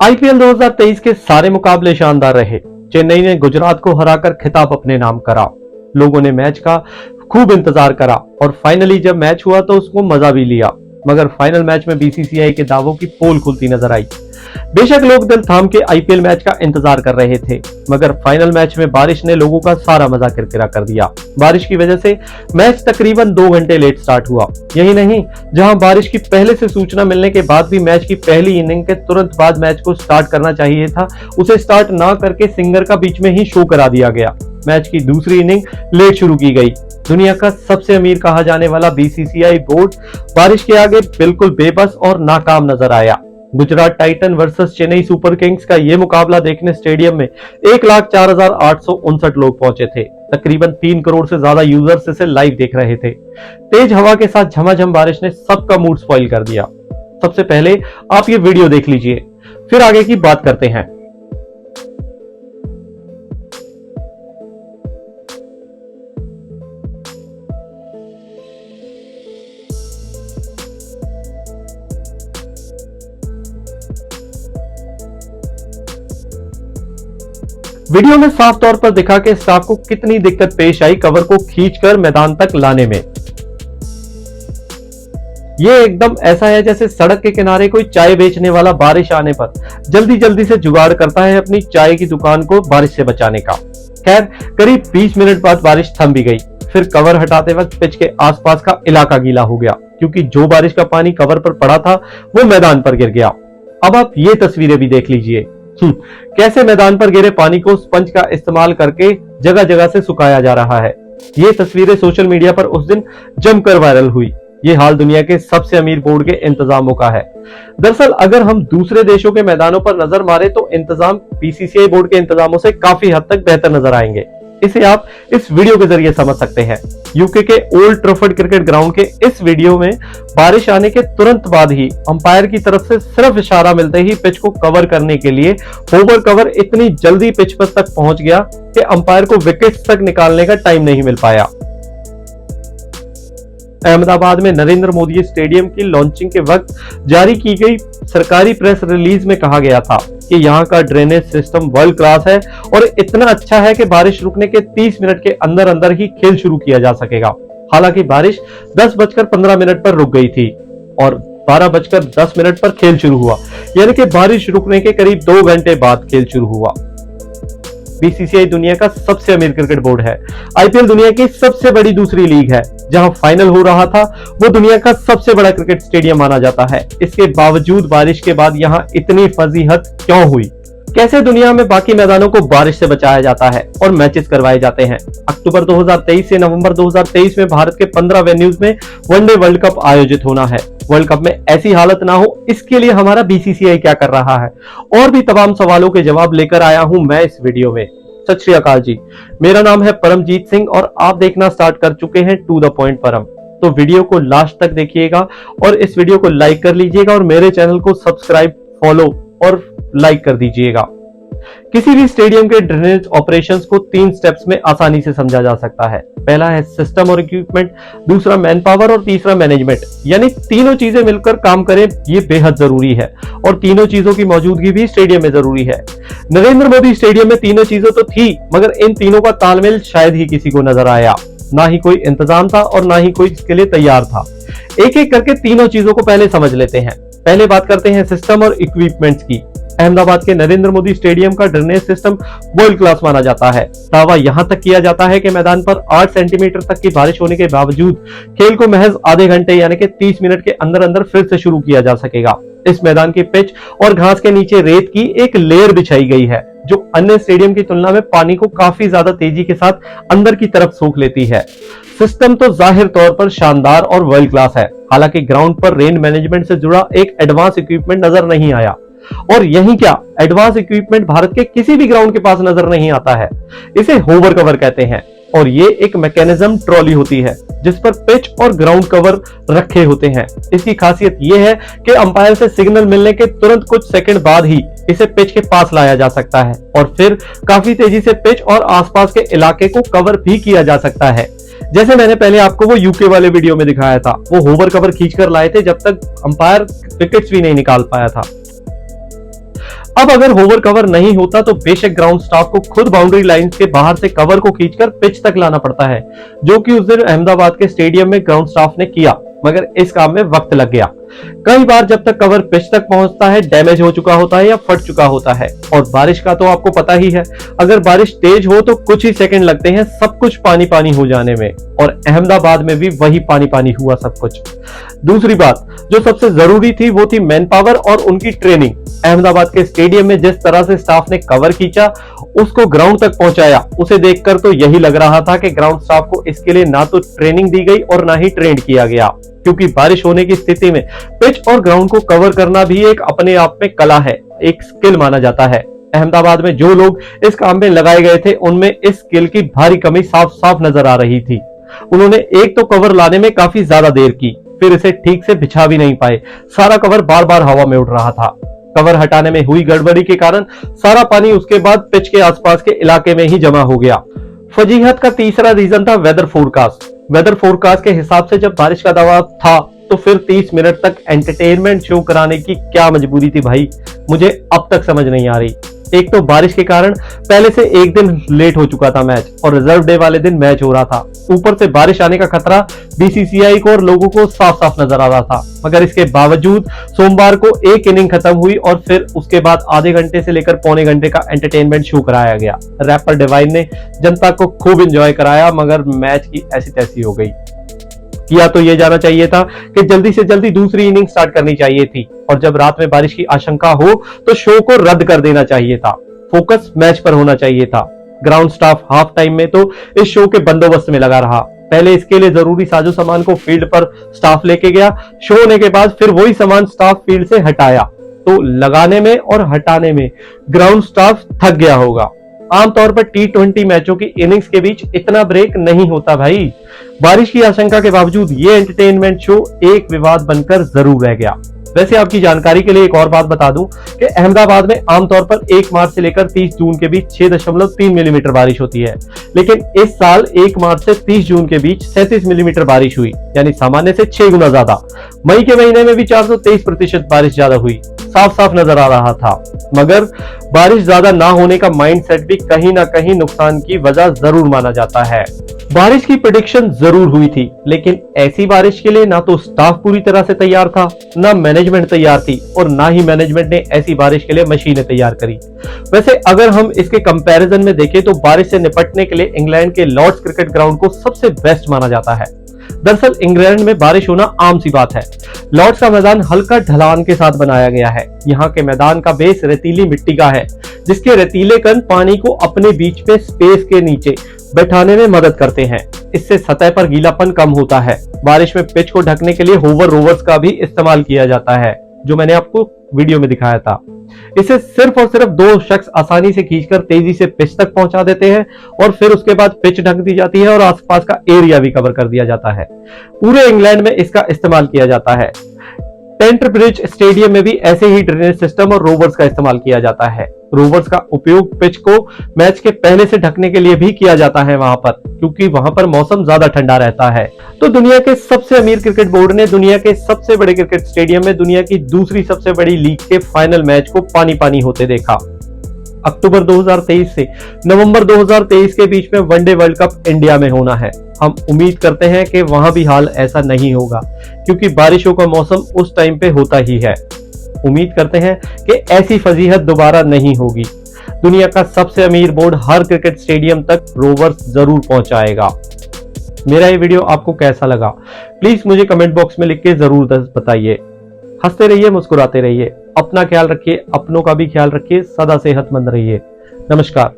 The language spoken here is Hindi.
आईपीएल 2023 के सारे मुकाबले शानदार रहे। चेन्नई ने गुजरात को हराकर खिताब अपने नाम करा। लोगों ने मैच का खूब इंतजार करा और फाइनली जब मैच हुआ तो उसको मजा भी लिया। मगर फाइनल मैच में बीसीसीआई के दावों की पोल खुलती नजर आई। बेशक लोग दिल थाम के आईपीएल मैच का इंतजार कर रहे थे, मगर फाइनल मैच में बारिश ने लोगों का सारा मजा किरकिरा कर दिया। बारिश की वजह से मैच तकरीबन 2 घंटे लेट स्टार्ट हुआ। यही नहीं, जहां बारिश की पहले से सूचना मिलने के बाद भी मैच की पहली इनिंग के तुरंत बाद मैच को स्टार्ट करना चाहिए था, उसे स्टार्ट ना करके सिंगर का बीच में ही शो करा दिया गया। मैच की दूसरी इनिंग लेट शुरू की गई। दुनिया का सबसे अमीर कहा जाने वाला बीसीसीआई बोर्ड बारिश के आगे बिल्कुल बेबस और नाकाम नजर आया। Gujarat Titan versus Chennai super Kings का यह मुकाबला देखने स्टेडियम में 1,04,859 लोग पहुंचे थे। तकरीबन 3 करोड़ से ज्यादा यूजर्स इसे लाइव देख रहे थे। तेज हवा के साथ झमाझम बारिश ने सबका मूड स्पॉइल कर दिया। सबसे पहले आप ये वीडियो देख लीजिए, फिर आगे की बात करते हैं। वीडियो में साफ तौर पर दिखा के स्टाफ को कितनी दिक्कत पेश आई कवर को खींचकर मैदान तक लाने में। ये एकदम ऐसा है जैसे सड़क के किनारे कोई चाय बेचने वाला बारिश आने पर जल्दी जल्दी से जुगाड़ करता है अपनी चाय की दुकान को बारिश से बचाने का। खैर, करीब 20 मिनट बाद बारिश थम भी गई। फिर कवर हटाते वक्त पिच के आसपास का इलाका गीला हो गया, क्योंकि जो बारिश का पानी कवर पर पड़ा था वो मैदान पर गिर गया। अब आप ये तस्वीरें भी देख लीजिए, कैसे मैदान पर गिरे पानी को स्पंज का इस्तेमाल करके जगह जगह से सुखाया जा रहा है। ये तस्वीरें सोशल मीडिया पर उस दिन जमकर वायरल हुई। ये हाल दुनिया के सबसे अमीर बोर्ड के इंतजामों का है। दरअसल अगर हम दूसरे देशों के मैदानों पर नजर मारे तो इंतजाम बीसीसीआई बोर्ड के इंतजामों से काफी हद तक बेहतर नजर आएंगे। इसे आप इस वीडियो के जरिए समझ सकते हैं। यूके के ओल्ड ट्रैफर्ड क्रिकेट ग्राउंड के इस वीडियो में बारिश आने के तुरंत बाद ही अंपायर की तरफ से सिर्फ इशारा मिलते ही पिच को कवर करने के लिए होवर कवर इतनी जल्दी पिच पर तक पहुंच गया कि अंपायर को विकेट्स तक निकालने का टाइम नहीं मिल पाया। अहमदाबाद में नरेंद्र मोदी स्टेडियम की लॉन्चिंग के वक्त जारी की गई सरकारी प्रेस रिलीज में कहा गया था कि यहाँ का ड्रेनेज सिस्टम वर्ल्ड क्लास है और इतना अच्छा है कि बारिश रुकने के 30 मिनट के अंदर अंदर ही खेल शुरू किया जा सकेगा। हालांकि बारिश 10:15 पर रुक गई थी और 12:10 पर खेल शुरू हुआ, यानी कि बारिश रुकने के करीब 2 घंटे बाद खेल शुरू हुआ। बीसीसीआई दुनिया का सबसे अमीर क्रिकेट बोर्ड है। आईपीएल दुनिया की सबसे बड़ी दूसरी लीग है। जहां फाइनल हो रहा था वो दुनिया का सबसे बड़ा क्रिकेट स्टेडियम माना जाता है। इसके बावजूद बारिश के बाद यहां इतनी फजीहत क्यों हुई? कैसे दुनिया में बाकी मैदानों को बारिश से बचाया जाता है और मैचेस करवाए जाते हैं? अक्टूबर 2023 से नवंबर 2023 में भारत के 15 वेन्यूज में वनडे वर्ल्ड कप आयोजित होना है। वर्ल्ड कप में ऐसी हालत ना हो, इसके लिए हमारा बीसीसीआई क्या कर रहा है? और भी तमाम सवालों के जवाब लेकर आया हूं मैं इस वीडियो में। सत श्री अकाल जी, मेरा नाम है परमजीत सिंह और आप देखना स्टार्ट कर चुके हैं टू द पॉइंट परम। तो वीडियो को लास्ट तक देखिएगा और इस वीडियो को लाइक कर लीजिएगा और मेरे चैनल को सब्सक्राइब, फॉलो और लाइक कर दीजिएगा। किसी भी स्टेडियम के ड्रेनेज ऑपरेशंस को 3 स्टेप्स में आसानी से समझा जा सकता है। पहला है सिस्टम और इक्विपमेंट, दूसरा मैन पावर और तीसरा मैनेजमेंट। यानी तीनों चीजें मिलकर काम करें, ये बेहद जरूरी है और तीनों चीजों की मौजूदगी भी स्टेडियम में जरूरी है। नरेंद्र मोदी स्टेडियम में तीनों चीजें तो थी, मगर इन तीनों का तालमेल शायद ही किसी को नजर आया। ना ही कोई इंतजाम था और ना ही कोई इसके लिए तैयार था। एक एक करके तीनों चीजों को पहले समझ लेते हैं। पहले बात करते हैं सिस्टम और इक्विपमेंट्स की। अहमदाबाद के नरेंद्र मोदी स्टेडियम का ड्रेनेज सिस्टम वर्ल्ड क्लास माना जाता है। दावा यहां तक किया जाता है कि मैदान पर 8 सेंटीमीटर तक की बारिश होने के बावजूद खेल को महज आधे घंटे यानी कि 30 मिनट के अंदर अंदर फिर से शुरू किया जा सकेगा। इस मैदान की पिच और घास के नीचे रेत की एक लेयर बिछाई गई है, जो अन्य स्टेडियम की तुलना में पानी को काफी ज्यादा तेजी के साथ अंदर की तरफ सोख लेती है। सिस्टम तो जाहिर तौर पर शानदार और वर्ल्ड क्लास है। हालांकि ग्राउंड पर रेन मैनेजमेंट से जुड़ा एक एडवांस इक्विपमेंट नजर नहीं आया, और यही क्या, एडवांस इक्विपमेंट भारत के किसी भी ग्राउंड के पास नजर नहीं आता है। इसे होवर कवर कहते हैं और ये एक मैकेनिज्म ट्रॉली होती है जिस पर पिच और ग्राउंड कवर रखे होते हैं। इसकी खासियत यह है कि अंपायर से सिग्नल मिलने के तुरंत कुछ सेकंड बाद ही इसे पिच के पास लाया जा सकता है और फिर काफी तेजी से पिच और आसपास के इलाके को कवर भी किया जा सकता है। जैसे मैंने पहले आपको वो यूके वाले वीडियो में दिखाया था, वो होवर कवर खींचकर लाए थे जब तक अंपायर विकेट्स भी नहीं निकाल पाया था। अब अगर होवर कवर नहीं होता तो बेशक ग्राउंड स्टाफ को खुद बाउंड्री लाइन के बाहर से कवर को खींचकर पिच तक लाना पड़ता है, जो कि उस दिन अहमदाबाद के स्टेडियम में ग्राउंड स्टाफ ने किया, मगर इस काम में वक्त लग गया। कई बार जब तक कवर पिच तक पहुंचता है डैमेज हो चुका होता है या फट चुका होता है। और बारिश का तो आपको पता ही है, अगर बारिश तेज हो तो कुछ ही सेकंड लगते हैं सब कुछ पानी पानी हो जाने में, और अहमदाबाद में भी वही पानी पानी हुआ सब कुछ। दूसरी बात जो सबसे जरूरी थी वो थी मैन पावर और उनकी ट्रेनिंग। अहमदाबाद के स्टेडियम में जिस तरह से स्टाफ ने कवर खींचा, उसको ग्राउंड तक पहुंचाया, उसे देखकर तो यही लग रहा था कि ग्राउंड स्टाफ को इसके लिए ना तो ट्रेनिंग दी गई और ना ही ट्रेंड किया गया, क्योंकि बारिश होने की स्थिति में पिच और ग्राउंड को कवर करना भी एक अपने आप में कला है, एक स्किल माना जाता है। अहमदाबाद में जो लोग इस काम में लगाए गए थे उनमें इस स्किल की भारी कमी साफ साफ नजर आ रही थी। उन्होंने एक तो कवर लाने में काफी ज्यादा देर की, फिर इसे ठीक से बिछा भी नहीं पाए, सारा कवर बार बार हवा में उड़ रहा था। कवर हटाने में हुई गड़बड़ी के कारण सारा पानी उसके बाद पिच के आसपास के इलाके में ही जमा हो गया। फजीहत का तीसरा रीजन था वेदर फोरकास्ट। वेदर फोरकास्ट के हिसाब से जब बारिश का दबाव था तो फिर 30 मिनट तक एंटरटेनमेंट शो कराने की क्या मजबूरी थी भाई, मुझे अब तक समझ नहीं आ रही। एक तो बारिश के कारण पहले से एक दिन लेट हो चुका था मैच, और रिजर्व डे वाले दिन मैच हो रहा था। ऊपर से बारिश आने का खतरा बीसीसीआई को और लोगों को साफ साफ नजर आ रहा था, मगर इसके बावजूद सोमवार को एक इनिंग खत्म हुई और फिर उसके बाद आधे घंटे से लेकर पौने घंटे का एंटरटेनमेंट शो कराया गया। रैपर डिवाइन ने जनता को खूब एंजॉय कराया, मगर मैच की ऐसी तैसी हो गई। किया तो यह जाना चाहिए था कि जल्दी से जल्दी दूसरी इनिंग स्टार्ट करनी चाहिए थी, और जब रात में बारिश की आशंका हो तो शो को रद्द कर देना चाहिए था। फोकस मैच पर होना चाहिए था। ग्राउंड स्टाफ हाफ टाइम में तो इस शो के बंदोबस्त में लगा रहा। पहले इसके लिए जरूरी साजो सामान को फील्ड पर स्टाफ लेके गया, शो होने के बाद फिर वही सामान स्टाफ फील्ड से हटाया। तो लगाने में और हटाने में ग्राउंड स्टाफ थक गया होगा। आमतौर पर T20 मैचों की इनिंग्स के बीच इतना ब्रेक नहीं होता भाई। बारिश की आशंका के बावजूद ये एंटरटेनमेंट शो एक विवाद बनकर जरूर रह गया। वैसे आपकी जानकारी के लिए एक और बात बता दूं कि अहमदाबाद में आमतौर पर 1 मार्च से लेकर 30 जून के बीच 6.3 मिलीमीटर बारिश होती है, लेकिन इस साल 1 मार्च से 30 जून के बीच 37 मिलीमीटर बारिश हुई, यानी सामान्य से 6 गुना ज्यादा। मई के महीने में भी 423% बारिश ज्यादा हुई, साफ साफ नजर आ रहा था। मगर बारिश ज्यादा ना होने का माइंडसेट भी कहीं ना कहीं नुकसान की वजह जरूर माना जाता है। बारिश की प्रेडिक्शन जरूर हुई थी, लेकिन ऐसी बारिश के लिए ना तो स्टाफ पूरी तरह से तैयार था, ना मैनेजमेंट तैयार थी, और ना ही मैनेजमेंट ने ऐसी बारिश के लिए मशीनें तैयार करी। वैसे अगर हम इसके कंपैरिजन में देखें तो बारिश से निपटने के लिए इंग्लैंड के लॉर्ड्स क्रिकेट ग्राउंड को सबसे बेस्ट माना जाता है। दरअसल इंग्लैंड में बारिश होना आम सी बात है। लॉर्ड्स का मैदान हल्का ढलान के साथ बनाया गया है। यहाँ के मैदान का बेस रेतीली मिट्टी का है, जिसके रेतीले कण पानी को अपने बीच में स्पेस के नीचे बैठाने में मदद करते हैं। इससे सतह पर गीलापन कम होता है। बारिश में पिच को ढकने के लिए होवर रोवर्स का भी इस्तेमाल किया जाता है, जो मैंने आपको वीडियो में दिखाया था। इसे सिर्फ और सिर्फ 2 शख्स आसानी से खींचकर तेजी से पिच तक पहुंचा देते हैं, और फिर उसके बाद पिच ढक दी जाती है और आसपास का एरिया भी कवर कर दिया जाता है। पूरे इंग्लैंड में इसका इस्तेमाल किया जाता है। टेंट ब्रिज स्टेडियम में भी ऐसे ही ड्रेनेज सिस्टम और रोवर्स का इस्तेमाल किया जाता है। रोवर्स का उपयोग पिच को मैच के पहले से ढकने के लिए भी किया जाता है वहां पर, क्योंकि वहां पर मौसम ज्यादा ठंडा रहता है। तो दुनिया के सबसे अमीर क्रिकेट बोर्ड ने दुनिया के सबसे बड़े क्रिकेट स्टेडियम में दुनिया की दूसरी सबसे बड़ी लीग के फाइनल मैच को पानी पानी होते देखा। अक्टूबर 2023 से नवंबर 2023 के बीच में वनडे वर्ल्ड कप इंडिया में होना है। हम उम्मीद करते हैं कि वहां भी हाल ऐसा नहीं होगा, क्योंकि बारिशों का मौसम उस टाइम पे होता ही है। उम्मीद करते हैं कि ऐसी फजीहत दोबारा नहीं होगी। दुनिया का सबसे अमीर बोर्ड हर क्रिकेट स्टेडियम तक रोवर्स जरूर पहुंचाएगा। मेरा ये वीडियो आपको कैसा लगा, प्लीज मुझे कमेंट बॉक्स में लिख के जरूर बताइए। हंसते रहिए, मुस्कुराते रहिए, अपना ख्याल रखिए, अपनों का भी ख्याल रखिए, सदा सेहतमंद रहिए। नमस्कार।